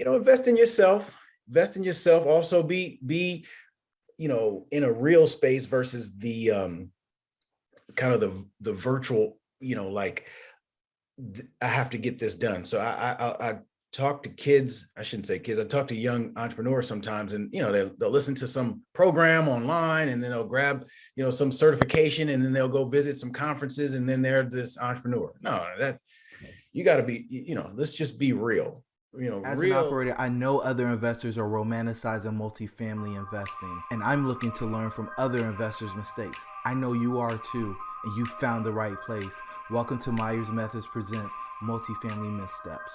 invest in yourself, also be, in a real space versus the kind of the virtual, like I have to get this done. So I talk to kids. I shouldn't say kids. I talk to young entrepreneurs sometimes, and they'll listen to some program online, and then they'll grab some certification, and then they'll go visit some conferences, and then they're this entrepreneur. No, that you got to be. Let's just be real. As an Real. operator, I know other investors are romanticizing multifamily investing, and I'm looking to learn from other investors' mistakes. I know you are too, and you found the right place. Welcome to Myers Methods Presents Multifamily Missteps.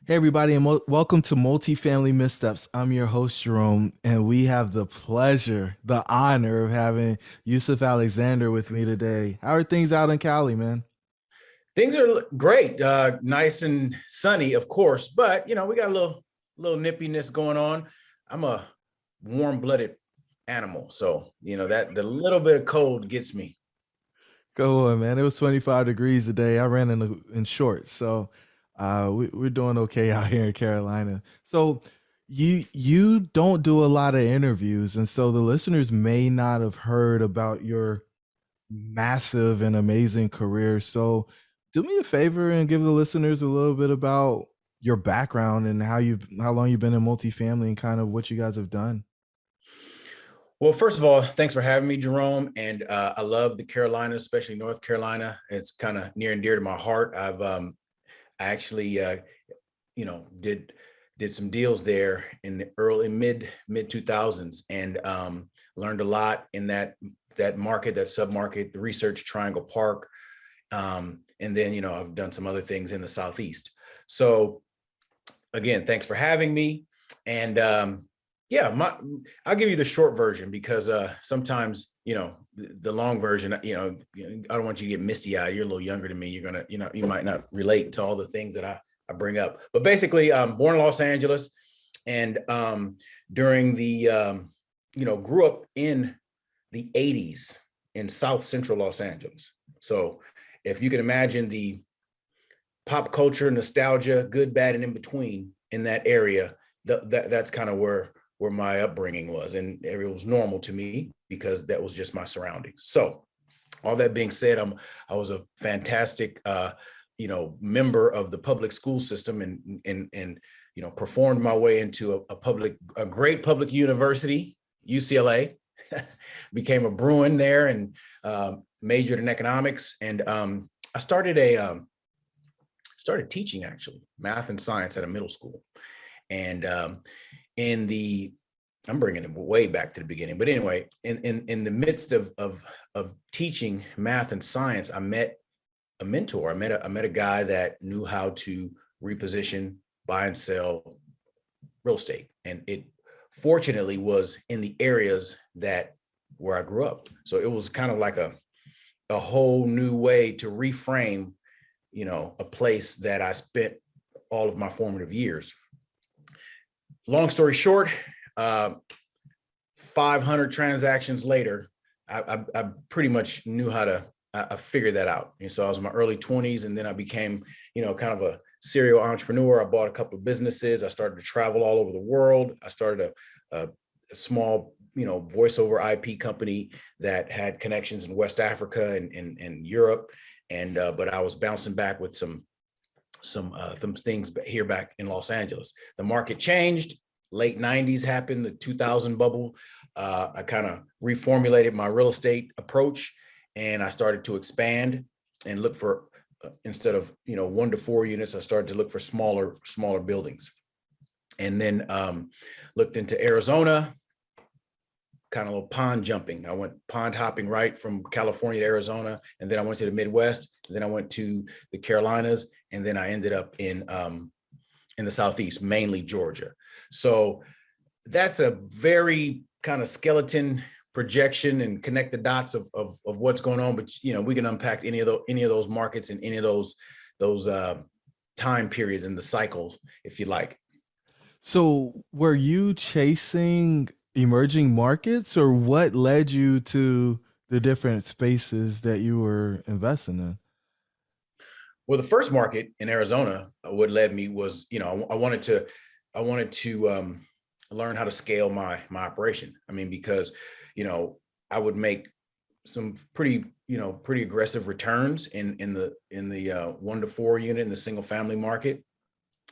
Hey, everybody, and welcome to Multifamily Missteps. I'm your host, Jerome, and we have the pleasure, the honor of having Yusef Alexander with me today. How are things out in Cali, man? Things are great, nice and sunny, of course, but we got a little nippiness going on. I'm a warm-blooded animal, so that the little bit of cold gets me. Go on, man. It was 25 degrees today. I ran in shorts, so we're doing okay out here in Carolina. So you don't do a lot of interviews, and so the listeners may not have heard about your massive and amazing career. So do me a favor and give the listeners a little bit about your background and how long you've been in multifamily and kind of what you guys have done. Well, first of all, thanks for having me, Jerome. And I love the Carolinas, especially North Carolina. It's kind of near and dear to my heart. I actually, did some deals there in the early mid 2000s, and learned a lot in that market, that submarket, the Research Triangle Park, and then I've done some other things in the Southeast. So again, thanks for having me. And I'll give you the short version because sometimes the long version, I don't want you to get misty eyed. You're a little younger than me. You're gonna, you might not relate to all the things that I bring up. But basically, born in Los Angeles, and during the grew up in the 80s in South Central Los Angeles. So if you can imagine the pop culture, nostalgia, good, bad, and in between in that area, that's kind of where my upbringing was, and it was normal to me because that was just my surroundings. So all that being said, I was a fantastic member of the public school system, and performed my way into a great public university, UCLA. Became a Bruin there, and majored in economics, and I started teaching, actually, math and science at a middle school. And I'm bringing it way back to the beginning, but anyway, in the midst of teaching math and science, I met a mentor. I met a guy that knew how to reposition, buy and sell real estate, and it fortunately was in the areas where I grew up. So it was kind of like a whole new way to reframe, a place that I spent all of my formative years. Long story short, 500 transactions later, I pretty much knew how to figure that out. And so I was in my early 20s, and then I became, kind of a serial entrepreneur. I bought a couple of businesses. I started to travel all over the world. I started a small, voiceover IP company that had connections in West Africa and Europe. And but I was bouncing back with some things here back in Los Angeles. The market changed. Late 90s happened, the 2000 bubble. I kind of reformulated my real estate approach, and I started to expand and look for, instead of 1 to 4 units, I started to look for smaller buildings. And then looked into Arizona, kind of a little pond jumping. I went pond hopping right from California to Arizona, and then I went to the Midwest, and then I went to the Carolinas, and then I ended up in the Southeast, mainly Georgia. So that's a very kind of skeleton projection and connect the dots of what's going on. But we can unpack any of those markets and any of those time periods and the cycles if you like. So, were you chasing emerging markets, or what led you to the different spaces that you were investing in? Well, the first market in Arizona, what led me was, I wanted to learn how to scale my operation. I mean, because, you know, I would make some pretty aggressive returns in the 1 to 4 unit in the single family market.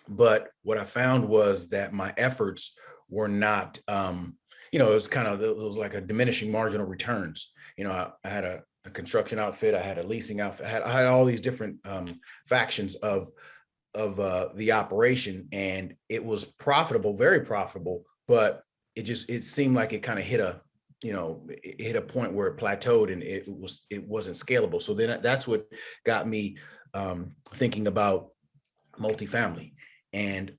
But what I found was that my efforts were not, it was like a diminishing marginal returns. I had a construction outfit, I had a leasing outfit, I had all these different factions of the operation, and it was profitable, very profitable, but it seemed like it kind of it hit a point where it plateaued and it wasn't scalable. So then that's what got me thinking about multifamily. And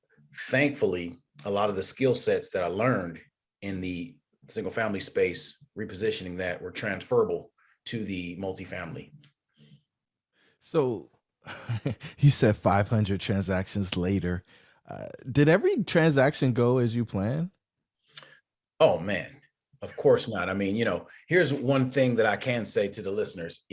thankfully, a lot of the skill sets that I learned in the single family space, repositioning that, were transferable to the multifamily. So, you said 500 transactions later. Did every transaction go as you planned? Oh man, of course not. I mean, here's one thing that I can say to the listeners.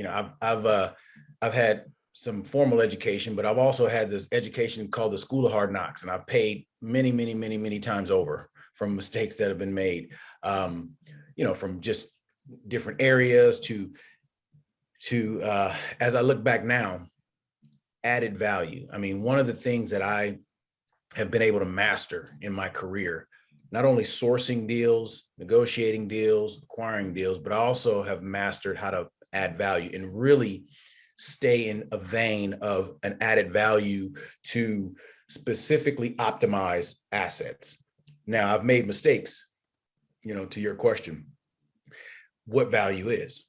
I've had some formal education, but I've also had this education called the School of Hard Knocks, and I've paid many, many, many, many times over from mistakes that have been made. From just different areas to as I look back now, added value. I mean, one of the things that I have been able to master in my career, not only sourcing deals, negotiating deals, acquiring deals, but I also have mastered how to add value and really stay in a vein of an added value to specifically optimize assets. Now, I've made mistakes, to your question, what value is.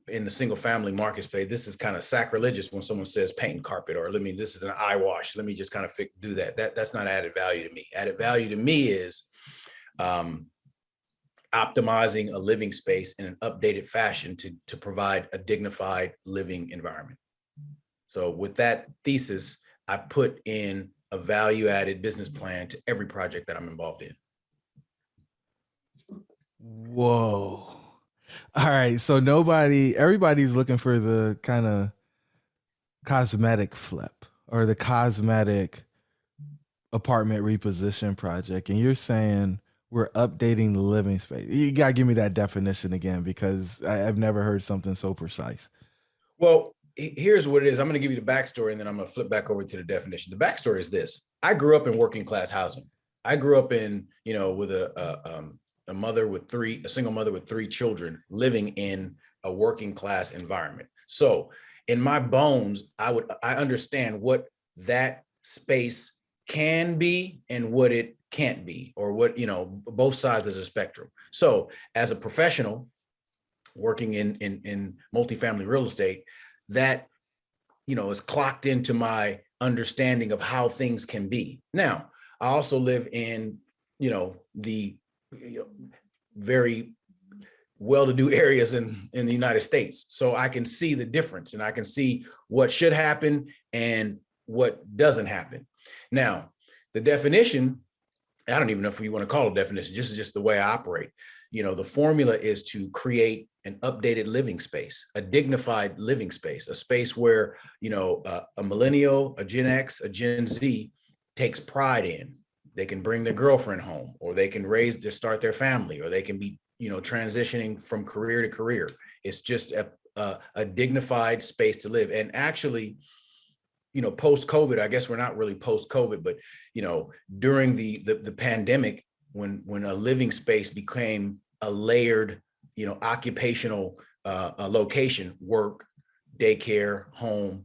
In the single family market space, this is kind of sacrilegious when someone says paint and carpet, or let me, this is an eye wash. Let me just kind of do that. That's not added value to me. Added value to me is optimizing a living space in an updated fashion to provide a dignified living environment. So with that thesis, I put in a value added business plan to every project that I'm involved in. Whoa. All right. So, everybody's looking for the kind of cosmetic flip or the cosmetic apartment reposition project. And you're saying we're updating the living space. You got to give me that definition again, because I've never heard something so precise. Well, here's what it is. I'm going to give you the backstory, and then I'm going to flip back over to the definition. The backstory is this: I grew up in working class housing. I grew up in, with a mother with a single mother with 3 children, living in a working class environment. So in my bones, I understand what that space can be and what it can't be, or what, both sides of the spectrum. So as a professional working in multifamily real estate, that, is clocked into my understanding of how things can be. Now, I also live in, the very well-to-do areas in the United States. So I can see the difference, and I can see what should happen and what doesn't happen. Now, the definition, I don't even know if you want to call it a definition, this is just the way I operate. The formula is to create an updated living space, a dignified living space, a space where, a millennial, a Gen X, a Gen Z takes pride in. They can bring their girlfriend home, or they can start their family, or they can be, transitioning from career to career. It's just a dignified space to live. And actually, post-COVID, I guess we're not really post-COVID, but, during the pandemic, when a living space became a layered, occupational location, work, daycare, home,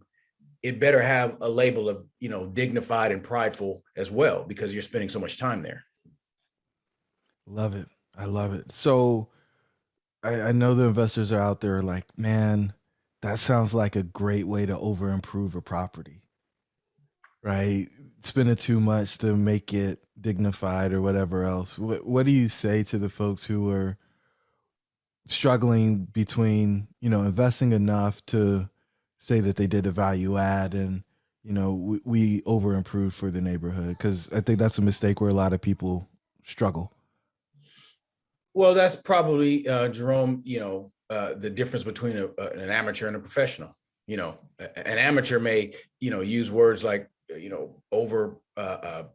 it better have a label of, dignified and prideful as well, because you're spending so much time there. Love it. I love it. So, I know the investors are out there like, man, that sounds like a great way to over improve a property, right? Spending too much to make it dignified or whatever else. What do you say to the folks who are struggling between, investing enough to say that they did a value add and, we over improved for the neighborhood? Because I think that's a mistake where a lot of people struggle. Well, that's probably Jerome. The difference between an amateur and a professional. An amateur may use words like over I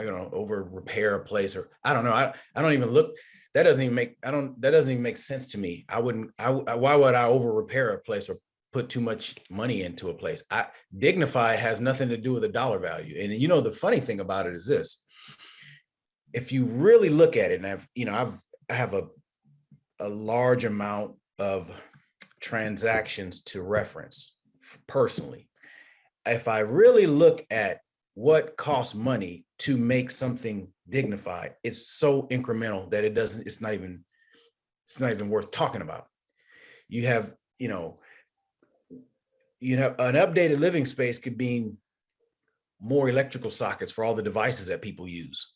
don't know, over repair a place, or I don't know. I don't even look. That doesn't even make. I don't. That doesn't even make sense to me. I wouldn't. Why would I over repair a place or put too much money into a place? Dignify has nothing to do with the dollar value. And the funny thing about it is this: if you really look at it, and I have a large amount of transactions to reference personally. If I really look at what costs money to make something dignified, it's so incremental that it's not even worth talking about. You have an updated living space could mean more electrical sockets for all the devices that people use.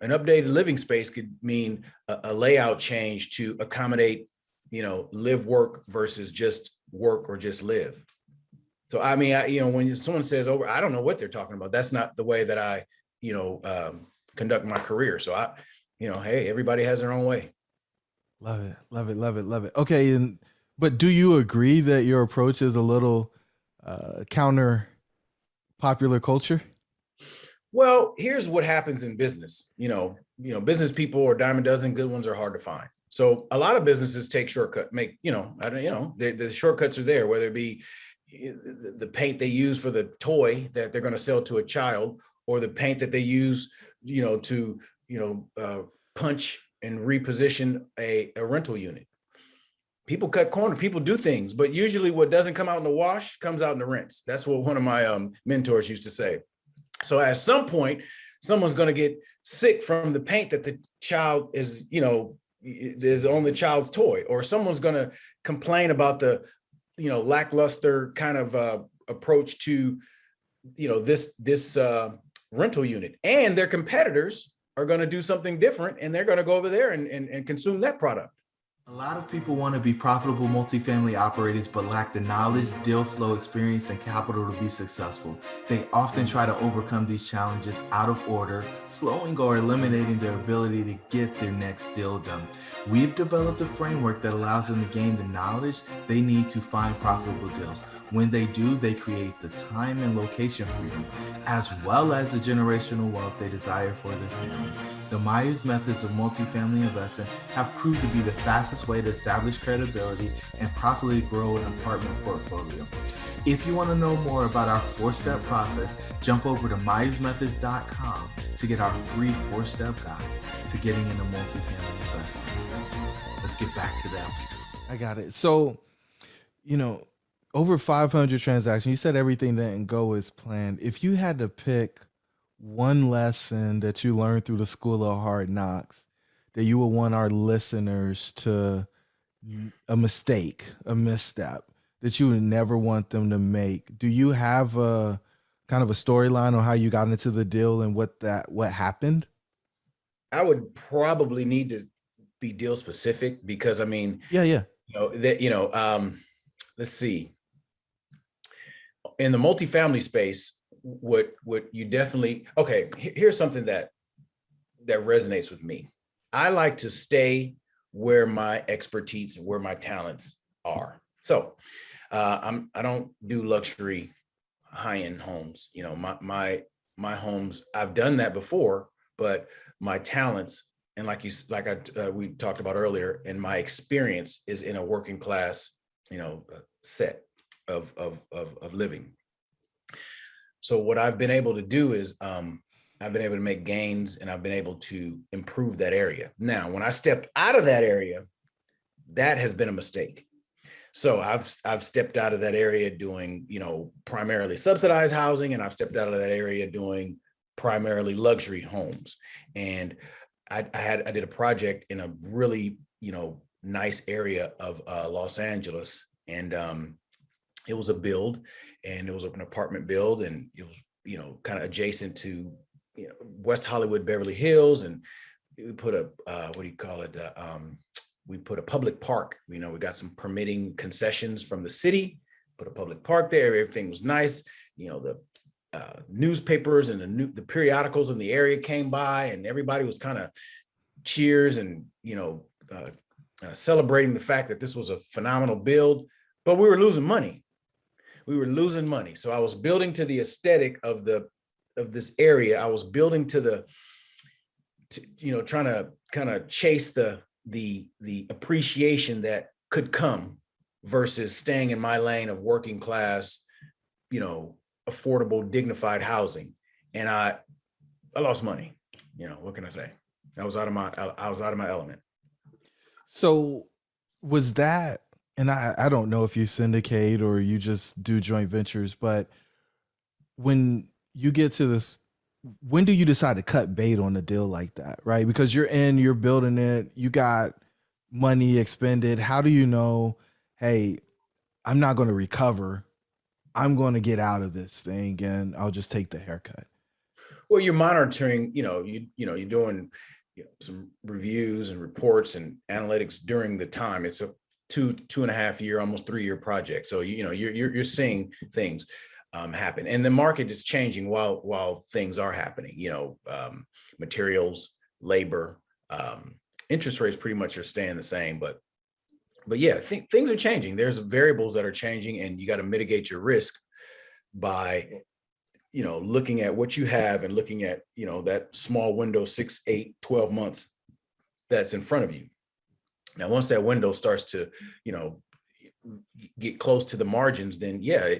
An updated living space could mean a layout change to accommodate live work versus just work or just live. So I mean, when someone says over, I don't know what they're talking about. That's not the way that I conduct my career. So hey, everybody has their own way. Love it, love it, love it, love it. Okay, but do you agree that your approach is a little counter popular culture? Well, here's what happens in business. Business people or dime a dozen, good ones are hard to find. So a lot of businesses take shortcut, the shortcuts are there, whether it be the paint they use for the toy that they're going to sell to a child, or the paint that they use, to punch and reposition a rental unit. People cut corners, people do things, but usually what doesn't come out in the wash comes out in the rinse. That's what one of my mentors used to say. So at some point, someone's going to get sick from the paint that the child is on the child's toy, or someone's going to complain about the, lackluster kind of approach to, this rental unit, and their competitors are going to do something different, and they're going to go over there and consume that product. A lot of people want to be profitable multifamily operators but lack the knowledge, deal flow experience, and capital to be successful. They often try to overcome these challenges out of order, slowing or eliminating their ability to get their next deal done. We've developed a framework that allows them to gain the knowledge they need to find profitable deals. When they do, they create the time and location freedom, as well as the generational wealth they desire for their family. The Myers methods of multifamily investing have proved to be the fastest way to establish credibility and profitably grow an apartment portfolio. If you want to know more about our 4-step process, jump over to myersmethods.com to get our free 4-step guide to getting into multifamily investing. Let's get back to the episode. I got it. So, over 500 transactions. You said everything didn't go as planned. If you had to pick one lesson that you learned through the School of Hard Knocks that you would want our listeners to, a misstep that you would never want them to make, do you have a kind of a storyline on how you got into the deal and what happened? I would probably need to be deal specific, because Yeah. Let's see. In the multifamily space, what you definitely, okay, here's something that resonates with me. I like to stay where my expertise and where my talents are. So I don't do luxury high-end homes. My homes, I've done that before, but my talents, and we talked about earlier, and my experience is in a working class, set of living. So what I've been able to do is I've been able to make gains, and I've been able to improve that area. Now, when I stepped out of that area, that has been a mistake. So I've stepped out of that area doing, primarily subsidized housing, and I've stepped out of that area doing primarily luxury homes. And I did a project in a really, nice area of Los Angeles, and it was a build, and it was an apartment build, and it was, kind of adjacent to, West Hollywood, Beverly Hills, and we put a we put a public park. We got some permitting concessions from the city put a public park there. Everything was nice. The newspapers and the periodicals in the area came by, and everybody was kind of cheers and celebrating the fact that this was a phenomenal build. But we were losing money. So I was building to the aesthetic of this area. I was building trying to kind of chase the appreciation that could come versus staying in my lane of working class, affordable, dignified housing. And I lost money. What can I say? I was out of my element. So was that, and I don't know if you syndicate or you just do joint ventures, but when you get to when do you decide to cut bait on a deal like that, right? Because you're building it, you got money expended. How do you know, hey, I'm not going to recover. I'm going to get out of this thing and I'll just take the haircut? Well, you're monitoring, you're doing some reviews and reports and analytics during the time. It's a 2.5 year, almost 3 year project. So, you're seeing things happen, and the market is changing while things are happening. Materials, labor, interest rates pretty much are staying the same, but yeah, things are changing. There's variables that are changing, and you got to mitigate your risk by looking at what you have and looking at that small window, 6, 8, 12 months that's in front of you. Now, once that window starts to get close to the margins, then yeah,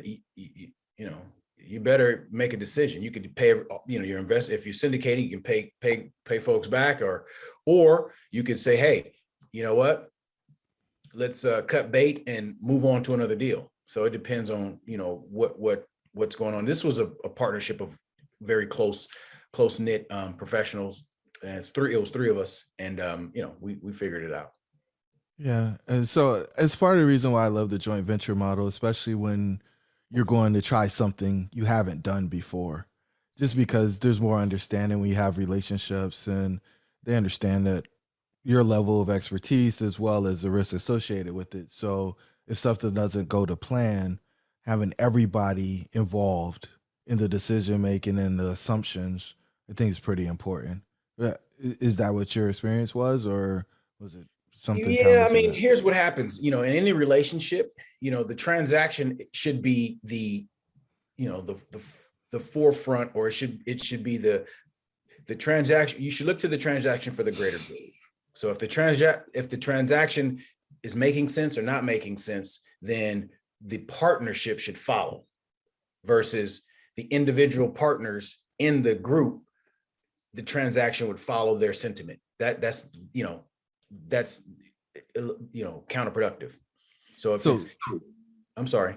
you better make a decision. You could pay, your investor. If you're syndicating, you can pay folks back, or you could say, hey, you know what? Let's cut bait and move on to another deal. So it depends on what's going on. This was a partnership of very close knit professionals, and it was three of us, and we figured it out. Yeah. And so it's part of the reason why I love the joint venture model, especially when you're going to try something you haven't done before, just because there's more understanding when you have relationships and they understand that your level of expertise as well as the risk associated with it. So if something doesn't go to plan, having everybody involved in the decision making and the assumptions, I think is pretty important. Is that what your experience was, or was it something Yeah, counter I to mean, that? here's what happens. In any relationship, the transaction should be the forefront, or it should be the transaction. You should look to the transaction for the greater good. So if the transaction is making sense or not making sense, then the partnership should follow, versus the individual partners in the group. The transaction would follow their sentiment. That's counterproductive. So if So I'm sorry.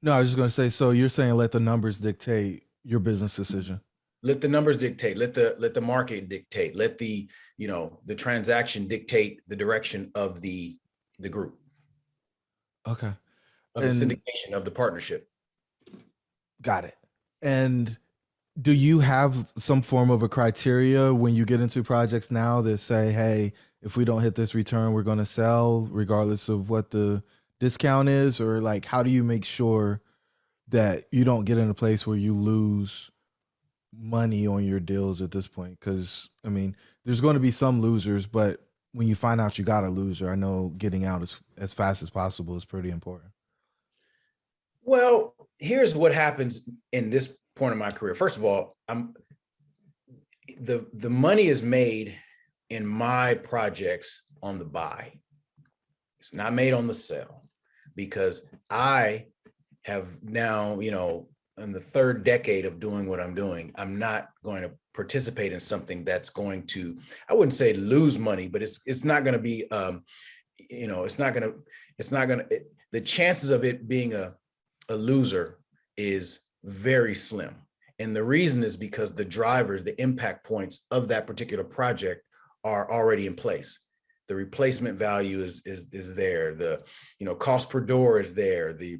no, I was just going to say, so you're saying let the numbers dictate your business decision. Let the numbers dictate, let the market dictate, let the transaction dictate the direction of the group, Okay. of the And syndication, of the partnership. got it. And do you have some form of a criteria when you get into projects now that say, hey, if we don't hit this return, we're going to sell regardless of what the discount is? Or like, how do you make sure that you don't get in a place where you lose money on your deals at this point? Because I mean, there's going to be some losers, but when you find out you got a loser, I know getting out as fast as possible is pretty important. Well, here's what happens in this point of my career. First of all, the money is made in my projects on the buy. It's not made on the sell, because I have now, in the third decade of doing what I'm doing, I'm not going to participate in something that's going to, I wouldn't say lose money, but it's not going to be, the chances of it being a loser is very slim. And the reason is because the drivers, the impact points of that particular project are already in place. The replacement value is there. The, cost per door is there. The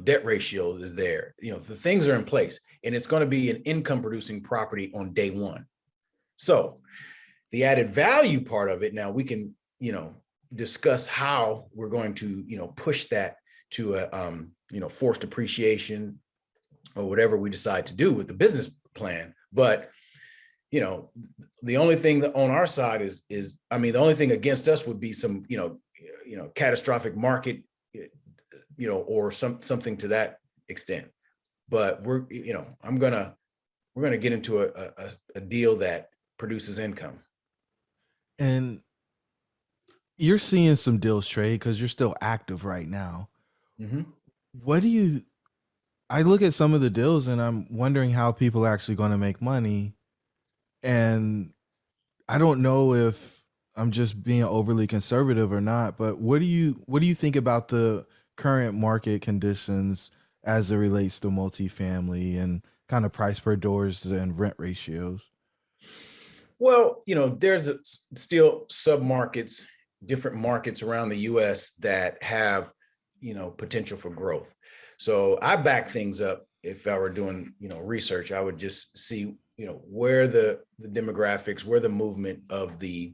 debt ratio is there. The things are in place, and it's going to be an income producing property on day one. So the added value part of it, now we can, discuss how we're going to, push that to a forced appreciation or whatever we decide to do with the business plan. But the only thing that on our side is I mean, the only thing against us would be some catastrophic market, or something to that extent. But we're gonna get into a deal that produces income. And you're seeing some deals trade because you're still active right now. Mm-hmm. What do you? I look at some of the deals and I'm wondering how people are actually going to make money. And I don't know if I'm just being overly conservative or not, but what do you think about the current market conditions as it relates to multifamily and kind of price per doors and rent ratios? Well, there's still sub-markets, different markets around the US that have, potential for growth. So I back things up. If I were doing, research, I would just see, where the demographics, where the movement of the,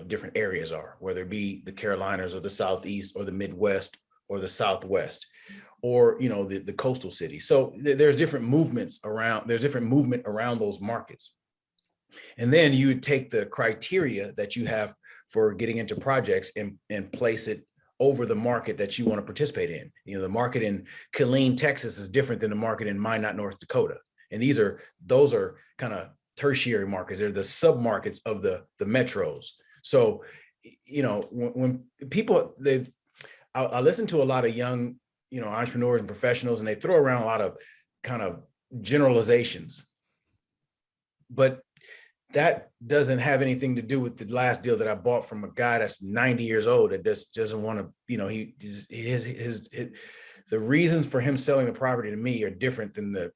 different areas are, whether it be the Carolinas or the Southeast or the Midwest or the Southwest, or, the coastal cities. So there's different movements around, there's different movement around those markets. And then you take the criteria that you have for getting into projects and place it over the market that you want to participate in. The market in Killeen, Texas is different than the market in Minot, North Dakota. And those are kind of tertiary markets. They're the sub-markets of the metros. So, when people, I listen to a lot of young, entrepreneurs and professionals, and they throw around a lot of kind of generalizations. But that doesn't have anything to do with the last deal that I bought from a guy that's 90 years old that just doesn't want to, the reasons for him selling the property to me are different than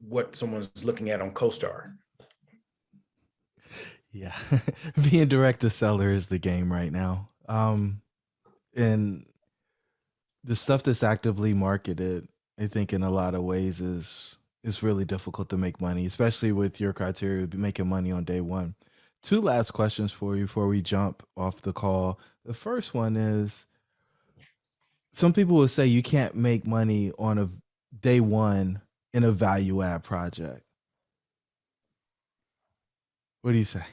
what someone's looking at on CoStar. Yeah. Being direct to seller is the game right now. And the stuff that's actively marketed, I think in a lot of ways is really difficult to make money, especially with your criteria of making money on day one. Two last questions for you before we jump off the call. The first one is some people will say you can't make money on a day one in a value add project. What do you say?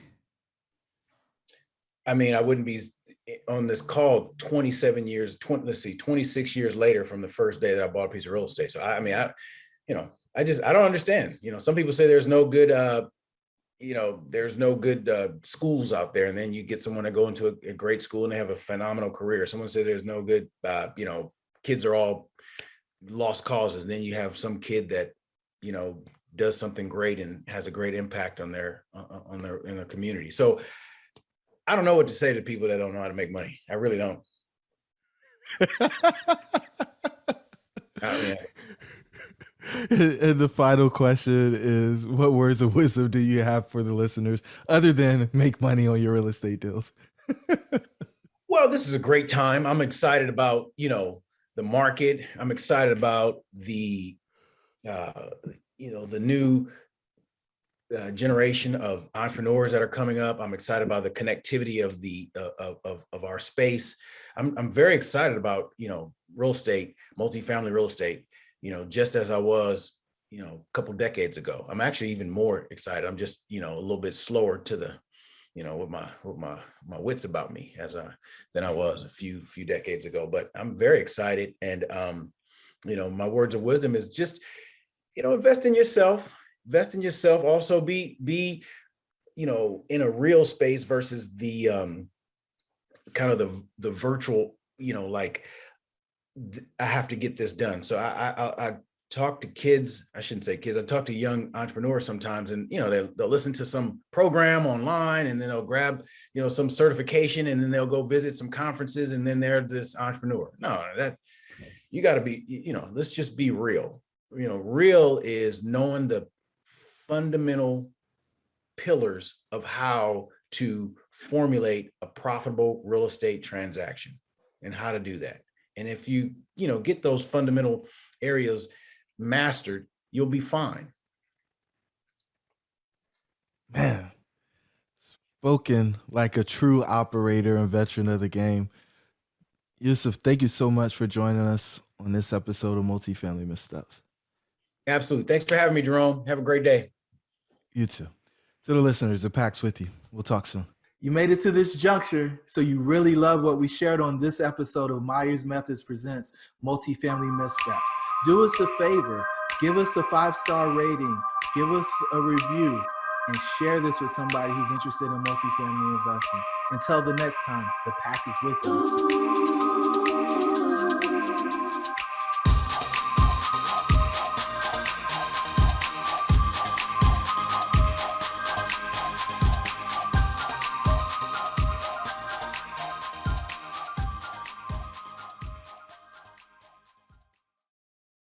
I mean, I wouldn't be on this call 27 years, 26 years later from the first day that I bought a piece of real estate. So I mean, I don't understand. Some people say there's no good, schools out there. And then you get someone to go into a great school and they have a phenomenal career. Someone says there's no good, kids are all lost causes. And then you have some kid that, does something great and has a great impact on in the community. So I don't know what to say to people that don't know how to make money. I really don't. I mean, and the final question is, what words of wisdom do you have for the listeners other than make money on your real estate deals? Well, this is a great time. I'm excited about, the market. I'm excited about the new generation of entrepreneurs that are coming up. I'm excited about the connectivity of the of our space. I'm very excited about real estate, multifamily real estate. Just as I was a couple decades ago. I'm actually even more excited. I'm just a little bit slower to the with my wits about me than I was a few decades ago. But I'm very excited, and my words of wisdom is just invest in yourself. Invest in yourself. Also be in a real space versus the kind of the virtual, like I have to get this done. So I talk to kids. I shouldn't say kids. I talk to young entrepreneurs sometimes, and they'll listen to some program online, and then they'll grab some certification, and then they'll go visit some conferences, and then they're this entrepreneur. No, that you got to be. Let's just be real. Real is knowing the fundamental pillars of how to formulate a profitable real estate transaction and how to do that. And if you get those fundamental areas mastered, you'll be fine. Man, spoken like a true operator and veteran of the game. Yusef, thank you so much for joining us on this episode of Multifamily Missteps. Absolutely. Thanks for having me, Jerome. Have a great day. You too. To the listeners, the Pack's with you. We'll talk soon. You made it to this juncture, so you really love what we shared on this episode of Myers Methods Presents Multifamily Missteps. Do us a favor, give us a 5-star rating, give us a review, and share this with somebody who's interested in multifamily investing. Until the next time, the Pack is with you.